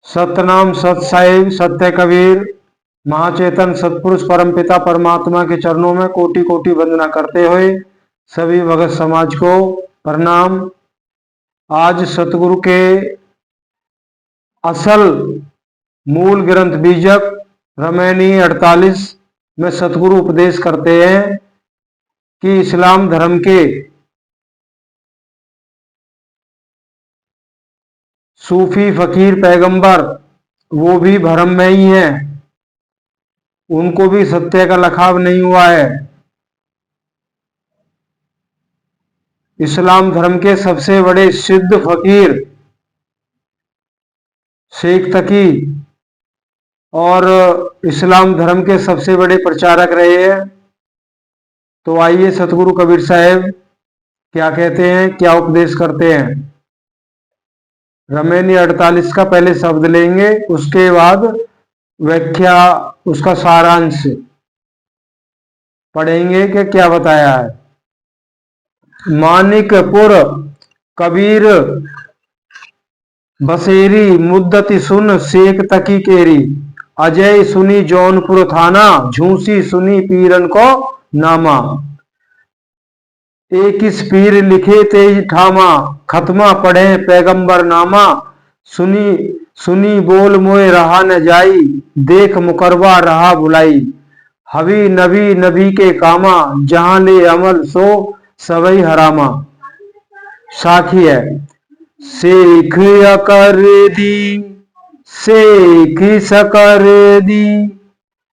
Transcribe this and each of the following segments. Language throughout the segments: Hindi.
सतनाम सत साहिब सत्य कबीर महाचेतन सतपुरुष परमपिता परमात्मा के चरणों में कोटि कोटि वंदना करते हुए सभी भगत समाज को प्रणाम। आज सतगुरु के असल मूल ग्रंथ बीजक रमैनी 48 में सतगुरु उपदेश करते हैं कि इस्लाम धर्म के सूफी फकीर पैगंबर वो भी भरम में ही हैं, उनको भी सत्य का लखाव नहीं हुआ है। इस्लाम धर्म के सबसे बड़े सिद्ध फकीर शेख तकी और इस्लाम धर्म के सबसे बड़े प्रचारक रहे हैं। तो आइए सतगुरु कबीर साहब क्या कहते हैं, क्या उपदेश करते हैं। रमैनी 48 का पहले शब्द लेंगे, उसके बाद व्याख्या उसका सारांश पढ़ेंगे कि क्या बताया है। मानिकपुर कबीर बसेरी मुद्दती सुन शेख तकी केरी, अजय सुनी जौनपुर थाना, झूसी सुनी पीरन को नामा, एक इस पीर लिखे तेज ठामा, खत्मा पढ़े पैगंबर नामा, सुनी सुनी बोल मोए रहा न जाई, देख मुकरबा रहा बुलाई, हवी नबी नबी के कामा, जहां ले अमल सो सबई हरामा। साखी है। शेख अकर दी शेख सकर दी,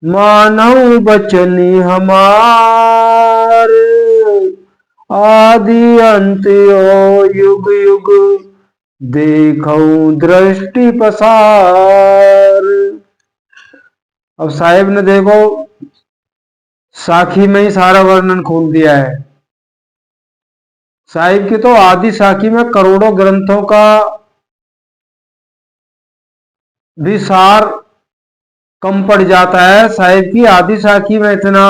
मानव बचनी हमार, आदि अंत ओ युग युग, देखो दृष्टि पसार। अब साहिब ने देखो साखी में ही सारा वर्णन खोल दिया है। साहिब की तो आदि साखी में करोड़ों ग्रंथों का भी सार कम पड़ जाता है। साहिब की आदि साखी में इतना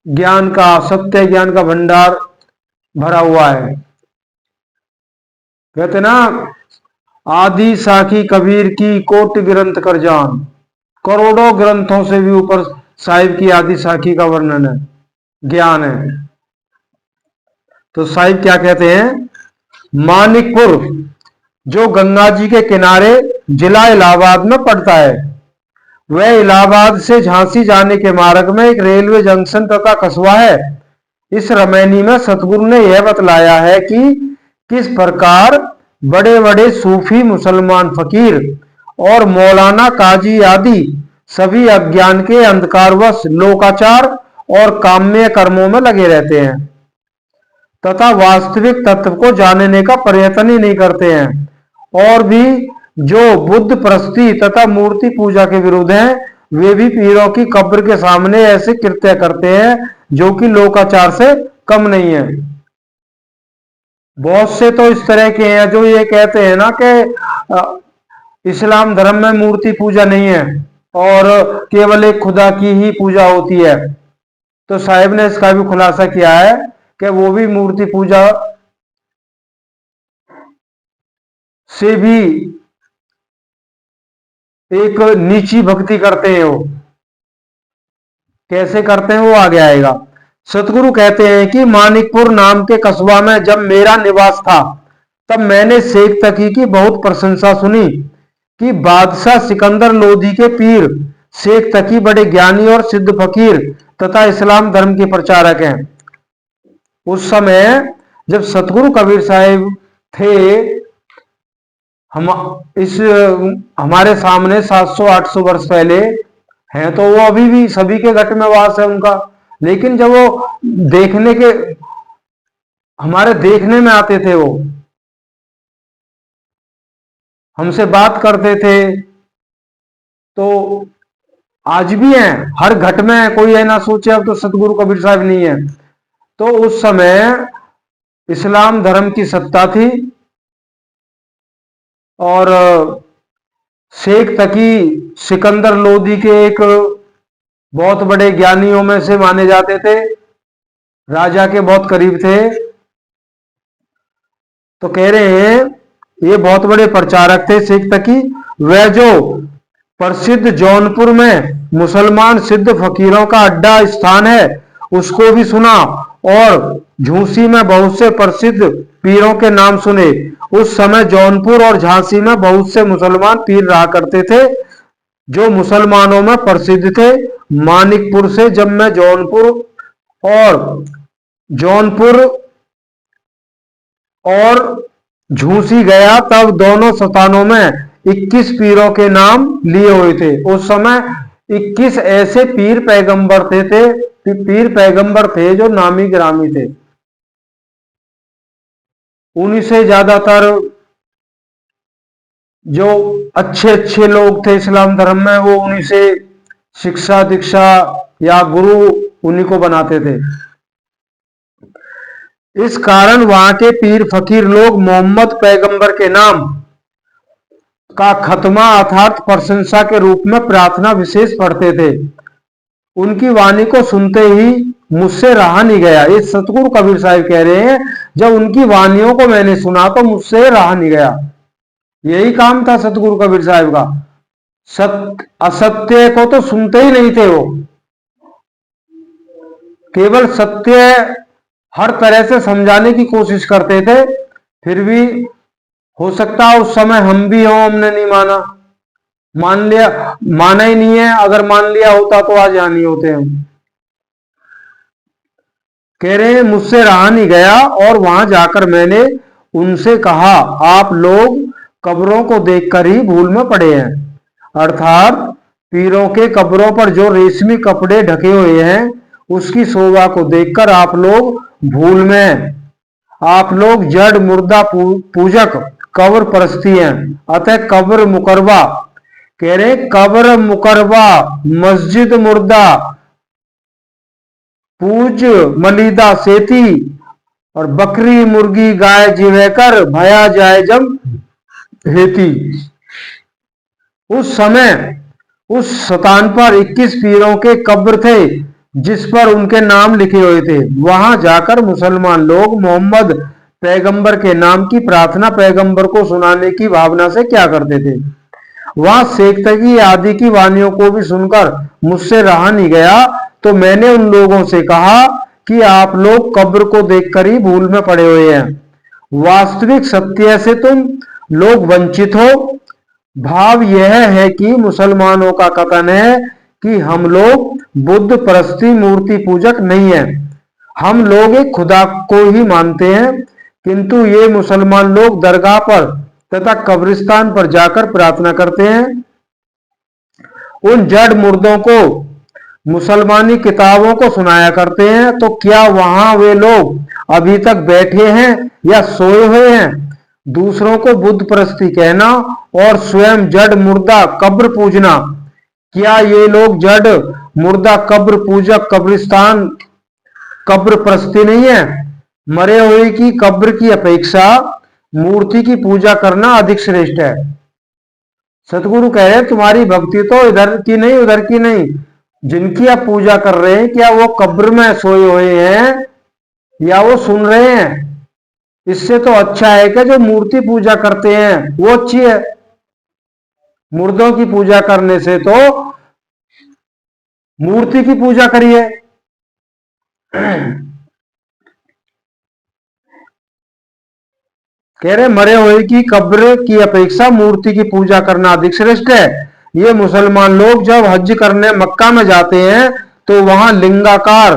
ज्ञान का, सत्य ज्ञान का भंडार भरा हुआ है। कहते ना, आदि साखी कबीर की कोटि ग्रंथ कर जान, करोड़ों ग्रंथों से भी ऊपर साहिब की आदि साखी का वर्णन है, ज्ञान है। तो साहिब क्या कहते हैं, मानिकपुर जो गंगा जी के किनारे जिला इलाहाबाद में पड़ता है, वह इलाहाबाद से झांसी जाने के मार्ग में एक रेलवे जंक्शन तथा कस्बा है। इस रमैनी में सतगुरु ने यह बतलाया है कि किस प्रकार बड़े बड़े सूफी मुसलमान फकीर और मौलाना काजी आदि सभी अज्ञान के अंधकारवश लोकाचार और काम्य कर्मों में लगे रहते हैं तथा वास्तविक तत्व को जानने का प्रयत्न ही नहीं करते हैं। और भी जो बुद्ध प्रस्ती तथा मूर्ति पूजा के विरुद्ध हैं, वे भी पीरों की कब्र के सामने ऐसे कृत्य करते हैं जो कि लोकाचार से कम नहीं है। बहुत से तो इस तरह के हैं जो ये कहते हैं ना कि इस्लाम धर्म में मूर्ति पूजा नहीं है और केवल एक खुदा की ही पूजा होती है। तो साहिब ने इसका भी खुलासा किया है कि वो भी मूर्ति पूजा से भी एक नीची भक्ति करते हैं। वो कैसे करते हैं वो आगे आएगा। सतगुरु कहते हैं कि मानिकपुर नाम के कस्बा में जब मेरा निवास था, तब मैंने शेख तकी की बहुत प्रशंसा सुनी कि बादशाह सिकंदर लोधी के पीर शेख तकी बड़े ज्ञानी और सिद्ध फकीर तथा इस्लाम धर्म के प्रचारक हैं। उस समय जब सतगुरु कबीर साहिब थे, हम इस हमारे सामने 700-800 वर्ष पहले हैं, तो वो अभी भी सभी के घट में वास है उनका। लेकिन जब वो देखने के हमारे देखने में आते थे, वो हमसे बात करते थे, तो आज भी हैं। हर घट में कोई है ना सोचे अब तो सतगुरु कबीर साहब नहीं है। तो उस समय इस्लाम धर्म की सत्ता थी और शेख तकी सिकंदर लोधी के एक बहुत बड़े ज्ञानियों में से माने जाते थे, राजा के बहुत करीब थे। तो कह रहे हैं ये बहुत बड़े प्रचारक थे शेख तकी। वह जो प्रसिद्ध जौनपुर में मुसलमान सिद्ध फकीरों का अड्डा स्थान है, उसको भी सुना। और झूसी में बहुत से प्रसिद्ध पीरों के नाम सुने। उस समय जौनपुर और झांसी में बहुत से मुसलमान पीर रहा करते थे जो मुसलमानों में प्रसिद्ध थे। मानिकपुर से जब मैं जौनपुर और झूसी गया तब दोनों स्थानों में 21 पीरों के नाम लिए हुए थे। उस समय 21 ऐसे पीर पैगंबर थे जो नामी गिरामी थे। उन्हीं से ज्यादातर जो अच्छे अच्छे लोग थे इस्लाम धर्म में, वो उन्हीं से शिक्षा दीक्षा या गुरु उन्हीं को बनाते थे। इस कारण वहां के पीर फकीर लोग मोहम्मद पैगंबर के नाम का खत्मा अर्थात प्रशंसा के रूप में प्रार्थना विशेष पढ़ते थे। उनकी वाणी को सुनते ही मुझसे रहा नहीं गया। ये सतगुरु कबीर साहब कह रहे हैं, जब उनकी वाणियों को मैंने सुना तो मुझसे रहा नहीं गया। यही काम था सतगुरु कबीर साहब का। असत्य को तो सुनते ही नहीं थे, वो केवल सत्य हर तरह से समझाने की कोशिश करते थे। फिर भी हो सकता है उस समय हम भी हों, हमने नहीं माना ही नहीं है। अगर मान लिया होता तो आज यहाँ नहीं होते हम। कह रहे हैं मुझसे रहा नहीं गया और वहां जाकर मैंने उनसे कहा, आप लोग कब्रों को देखकर ही भूल में पड़े हैं। अर्थात पीरों के कब्रों पर जो रेशमी कपड़े ढके हुए हैं उसकी शोभा को देखकर आप लोग भूल में, आप लोग जड़ मुर्दा पूजक कब्र परस्ती हैं। अतः कब्र मुकरबा, कह रहे कब्र मुकरबा मस्जिद मुर्दा पूज मलिदा सेती और बकरी मुर्गी गाय जिवेकर भया जाए जम हेती। उस समय उस स्थान पर 21 पीरों के कब्र थे जिस पर उनके नाम लिखे हुए थे। वहां जाकर मुसलमान लोग मोहम्मद पैगंबर के नाम की प्रार्थना पैगंबर को सुनाने की भावना से क्या करते थे। वहां सेक्तगी आदि की वाणियों को भी सुनकर मुझसे रहा नहीं गया, तो मैंने उन लोगों से कहा कि आप लोग कब्र को देखकर ही भूल में पड़े हुए हैं। वास्तविक सत्य से तुम लोग वंचित हो। भाव यह है कि मुसलमानों का कथन है कि हम लोग बुद्ध परस्ती मूर्ति पूजक नहीं है, हम लोग एक खुदा को ही मानते हैं। किंतु ये मुसलमान लोग दरगाह पर तथा कब्रिस्तान पर जाकर प्रार्थना करते हैं। उन जड़ मुर्दों को मुसलमानी किताबों को सुनाया करते हैं। तो क्या वहां वे लोग अभी तक बैठे हैं या सोए हुए हैं? दूसरों को बुद्ध परस्ती कहना और स्वयं जड़ मुर्दा कब्र पूजना, क्या ये लोग जड़ मुर्दा कब्र पूजक कब्रिस्तान कब्र परस्ती नहीं है? मरे हुए की कब्र की अपेक्षा मूर्ति की पूजा करना अधिक श्रेष्ठ है। सतगुरु कह रहे तुम्हारी भक्ति तो इधर की नहीं उधर की नहीं, जिनकी आप पूजा कर रहे हैं क्या वो कब्र में सोए हुए हैं या वो सुन रहे हैं? इससे तो अच्छा है कि जो मूर्ति पूजा करते हैं वो अच्छी है। मुर्दों की पूजा करने से तो मूर्ति की पूजा करिए। कह रहे मरे हुए की कब्र की अपेक्षा मूर्ति की पूजा करना अधिक श्रेष्ठ है। ये मुसलमान लोग जब हज करने मक्का में जाते हैं तो वहां लिंगाकार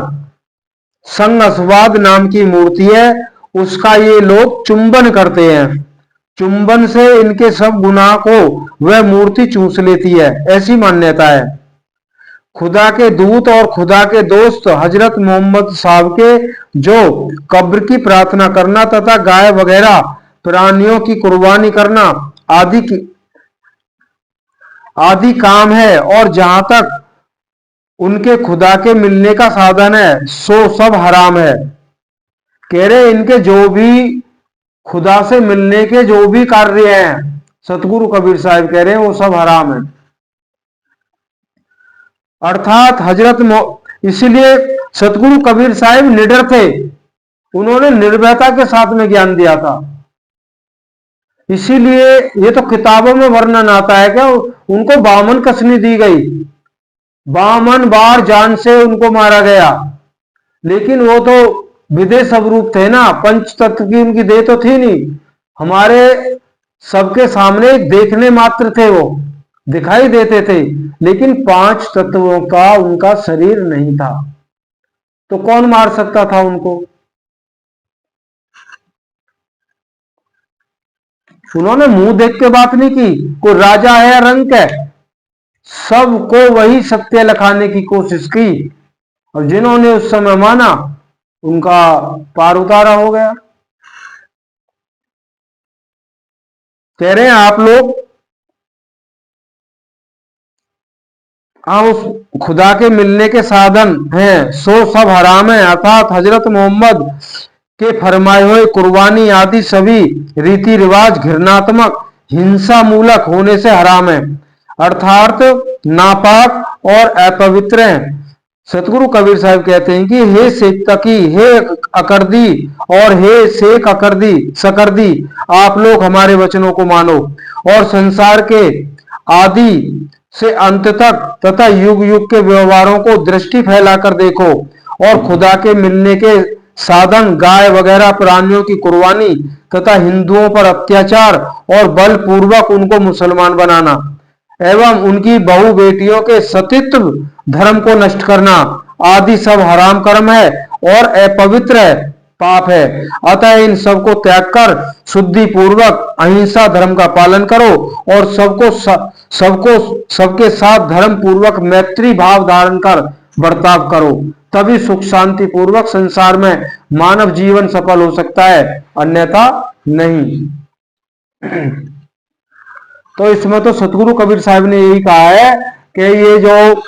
संगस्वाद नाम की मूर्ति है, उसका ये लोग चुंबन करते हैं। चुंबन से इनके सब गुनाह को वह मूर्ति चूस लेती है, ऐसी मान्यता है। खुदा के दूत और खुदा के दोस्त हजरत मोहम्मद साहब के जो कब्र की प्रार्थना करना तथा गाय वगैरह प्राणियों की कुर्बानी करना आदि काम है, और जहां तक उनके खुदा के मिलने का साधन है सो सब हराम है। कह रहे इनके जो भी खुदा से मिलने के जो भी कार्य हैं, सतगुरु कबीर साहब कह रहे हैं वो सब हराम है। अर्थात इसलिए सतगुरु कबीर साहब निडर थे, उन्होंने निर्भयता के साथ में ज्ञान दिया था। इसीलिए ये तो किताबों में वर्णन आता है, क्या उनको 52 कसनी दी गई, 52 बार जान से उनको मारा गया। लेकिन वो तो विदेह स्वरूप थे ना, पंच तत्व की उनकी देह तो थी नहीं, हमारे सबके सामने देखने मात्र थे, वो दिखाई देते थे, लेकिन 5 तत्वों का उनका शरीर नहीं था। तो कौन मार सकता था उनको? उन्होंने मुंह देख के बात नहीं की, कोई राजा है या रंक है, सबको वही सत्य लखाने की कोशिश की, और जिन्होंने उस समय माना उनका पार उतारा हो गया। कह रहे हैं आप लोग उस खुदा के मिलने के साधन हैं सो सब हराम है, अर्थात हजरत मोहम्मद के फरमाए हुए कुर्बानी आदि सभी रीति रिवाज घृणात्मक हिंसा मूलक होने से हराम है, अर्थात नापाक और अपवित्र हैं। सतगुरु कबीर साहब कहते हैं कि हे सेतकी, हे अकरदी और हे शेख अकरदी सकरदी, आप लोग हमारे वचनों को मानो और संसार के आदि से अंत तक तथा युग युग के व्यवहारों को दृष्टि फैलाकर देखो, और खुदा के मिलने के साधन गाय वगैरह प्राणियों की कुर्बानी तथा हिंदुओं पर अत्याचार और बलपूर्वक उनको मुसलमान बनाना एवं उनकी बहु बेटियों के सतीत्व धर्म को नष्ट करना आदि सब हराम कर्म है और अपवित्र है, पाप है। अतः इन सबको त्याग कर शुद्धि पूर्वक अहिंसा धर्म का पालन करो और सबको सबके साथ धर्म पूर्वक मैत्री भाव धारण कर बर्ताव करो, तभी सुख शांति पूर्वक संसार में मानव जीवन सफल हो सकता है, अन्यथा नहीं। तो इसमें तो सतगुरु कबीर साहब ने यही कहा है कि ये जो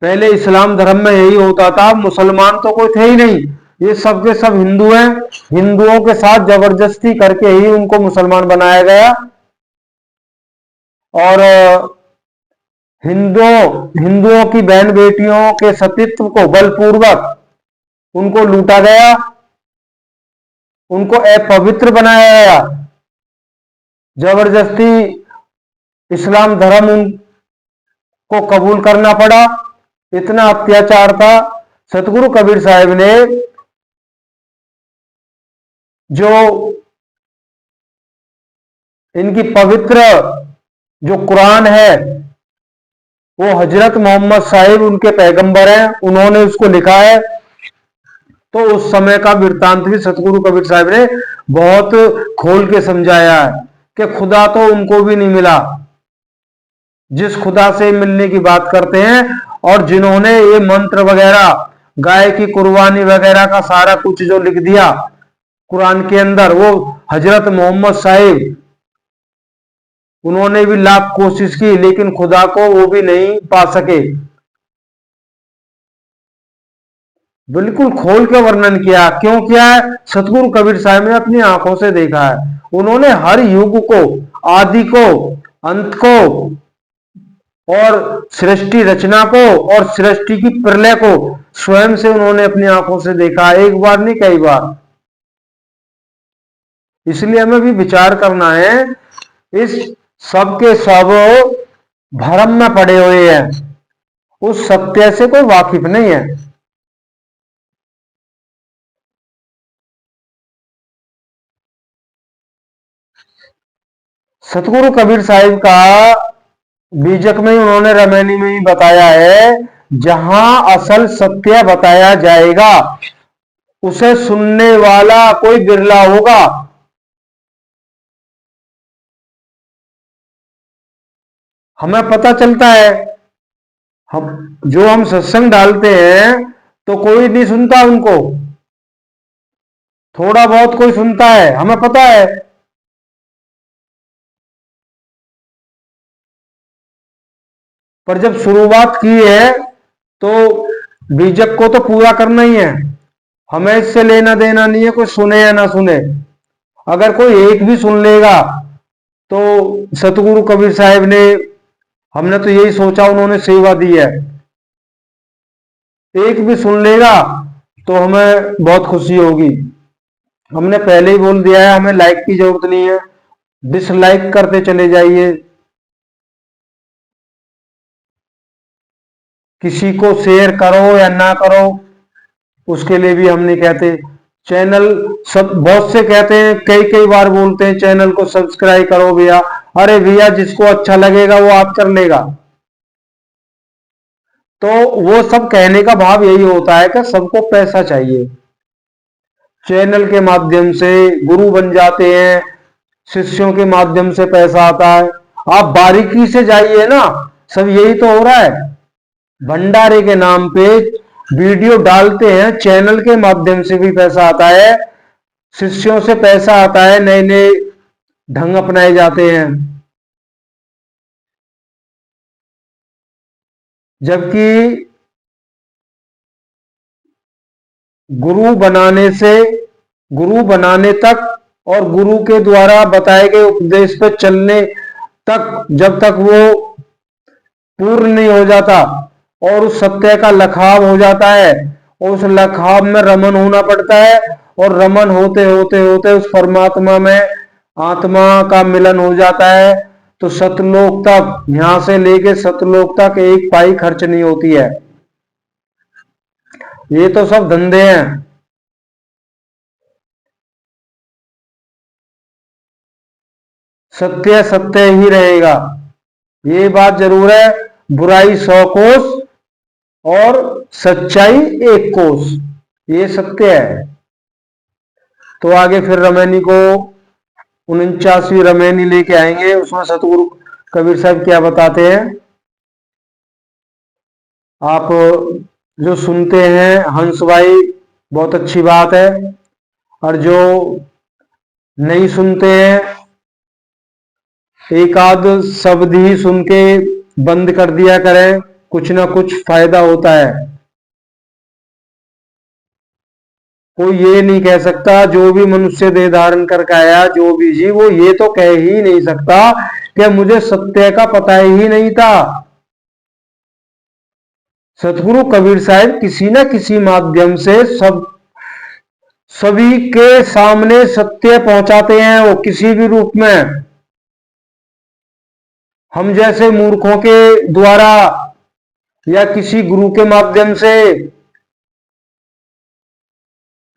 पहले इस्लाम धर्म में यही होता था, मुसलमान तो कोई थे ही नहीं, ये सब के सब हिंदू हैं, हिंदुओं के साथ जबरदस्ती करके ही उनको मुसलमान बनाया गया, और हिंदुओं की बहन बेटियों के सतीत्व को बलपूर्वक उनको लूटा गया, उनको अपवित्र बनाया गया, जबरदस्ती इस्लाम धर्म उनको कबूल करना पड़ा, इतना अत्याचार था। सतगुरु कबीर साहब ने जो इनकी पवित्र जो कुरान है, वो हजरत मोहम्मद साहिब उनके पैगंबर हैं, उन्होंने उसको लिखा है। तो उस समय का वृत्तांत भी सतगुरु कबीर साहब ने बहुत खोल के समझाया है कि खुदा तो उनको भी नहीं मिला जिस खुदा से मिलने की बात करते हैं, और जिन्होंने ये मंत्र वगैरह गाय की कुर्बानी वगैरह का सारा कुछ जो लिख दिया कुरान के अंदर, वो हजरत मोहम्मद साहिब, उन्होंने भी लाख कोशिश की लेकिन खुदा को वो भी नहीं पा सके। बिल्कुल खोल के वर्णन किया, क्यों किया है? सतगुरु कबीर साहब ने अपनी आंखों से देखा है, उन्होंने हर युग को, आदि को, अंत को, और सृष्टि रचना को और सृष्टि की प्रलय को स्वयं से उन्होंने अपनी आंखों से देखा, एक बार नहीं कई बार। इसलिए हमें भी विचार करना है, इस सब के सब भ्रम में पड़े हुए हैं, उस सत्य से कोई वाकिफ नहीं है। सतगुरु कबीर साहिब का बीजक में ही उन्होंने रमैनी में ही बताया है, जहां असल सत्य बताया जाएगा उसे सुनने वाला कोई बिरला होगा। हमें पता चलता है, हम सत्संग डालते हैं तो कोई नहीं सुनता उनको, थोड़ा बहुत कोई सुनता है, हमें पता है। पर जब शुरुआत की है तो बीजक को तो पूरा करना ही है, हमें इससे लेना देना नहीं है कोई सुने या ना सुने। अगर कोई एक भी सुन लेगा तो सतगुरु कबीर साहब ने, हमने तो यही सोचा, उन्होंने सेवा दी है, एक भी सुन लेगा तो हमें बहुत खुशी होगी। हमने पहले ही बोल दिया है, हमें लाइक की जरूरत नहीं है, डिसलाइक करते चले जाइए, किसी को शेयर करो या ना करो उसके लिए भी हम नहीं कहते। चैनल सब बहुत से कहते हैं, कई कई बार बोलते हैं चैनल को सब्सक्राइब करो भैया। अरे भैया जिसको अच्छा लगेगा वो आप कर लेगा। तो वो सब कहने का भाव यही होता है कि सबको पैसा चाहिए, चैनल के माध्यम से गुरु बन जाते हैं, शिष्यों के माध्यम से पैसा आता है। आप बारीकी से जाइए ना, सब यही तो हो रहा है। भंडारे के नाम पे वीडियो डालते हैं, चैनल के माध्यम से भी पैसा आता है, शिष्यों से पैसा आता है, नए नए ढंग अपनाए जाते हैं। जबकि गुरु बनाने तक और गुरु के द्वारा बताए गए उपदेश पर चलने तक, जब तक वो पूर्ण नहीं हो जाता और उस सत्य का लखाव हो जाता है, उस लखाव में रमन होना पड़ता है, और रमन होते होते होते उस परमात्मा में आत्मा का मिलन हो जाता है। तो सतलोक तक, यहां से लेके सतलोक तक एक पाई खर्च नहीं होती है। ये तो सब धंधे हैं। सत्य सत्य ही रहेगा, ये बात जरूर है। बुराई 100 कोस और सच्चाई 1 कोस, ये सत्य है। तो आगे फिर रमैनी को 49वीं रमैनी लेके आएंगे, उसमें सतगुरु कबीर साहब क्या बताते हैं। आप जो सुनते हैं हंस भाई, बहुत अच्छी बात है, और जो नहीं सुनते हैं, एक आध शब्द ही सुन के बंद कर दिया करें, कुछ ना कुछ फायदा होता है। कोई ये नहीं कह सकता, जो भी मनुष्य देह धारण करके आया, जो भी जी, वो ये तो कह ही नहीं सकता कि मुझे सत्य का पता ही नहीं था। सतगुरु कबीर साहब किसी न किसी माध्यम से सभी के सामने सत्य पहुंचाते हैं, वो किसी भी रूप में। हम जैसे मूर्खों के द्वारा या किसी गुरु के माध्यम से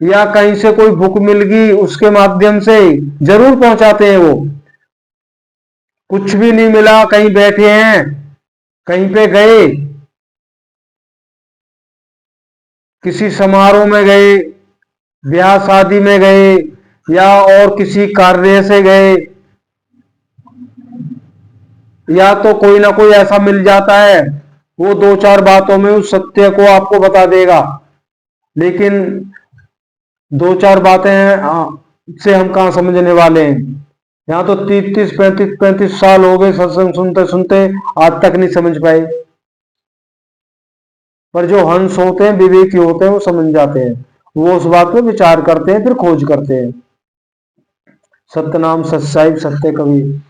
या कहीं से कोई बुक मिल गई उसके माध्यम से जरूर पहुंचाते हैं। वो कुछ भी नहीं मिला, कहीं बैठे हैं, कहीं पे गए, किसी समारोह में गए, ब्याह शादी में गए, या और किसी कार्य से गए, या तो कोई ना कोई ऐसा मिल जाता है, वो 2-4 बातों में उस सत्य को आपको बता देगा। लेकिन 2-4 बातें से हम कहां समझने वाले हैं। यहां तो 30-35 साल हो गए सत्संग सुनते सुनते, आज तक नहीं समझ पाए। पर जो हंस होते हैं, विवेकी होते हैं, वो समझ जाते हैं, वो उस बात पे विचार करते हैं, फिर खोज करते हैं। सतनाम सत्साहिब सत्य कबीर।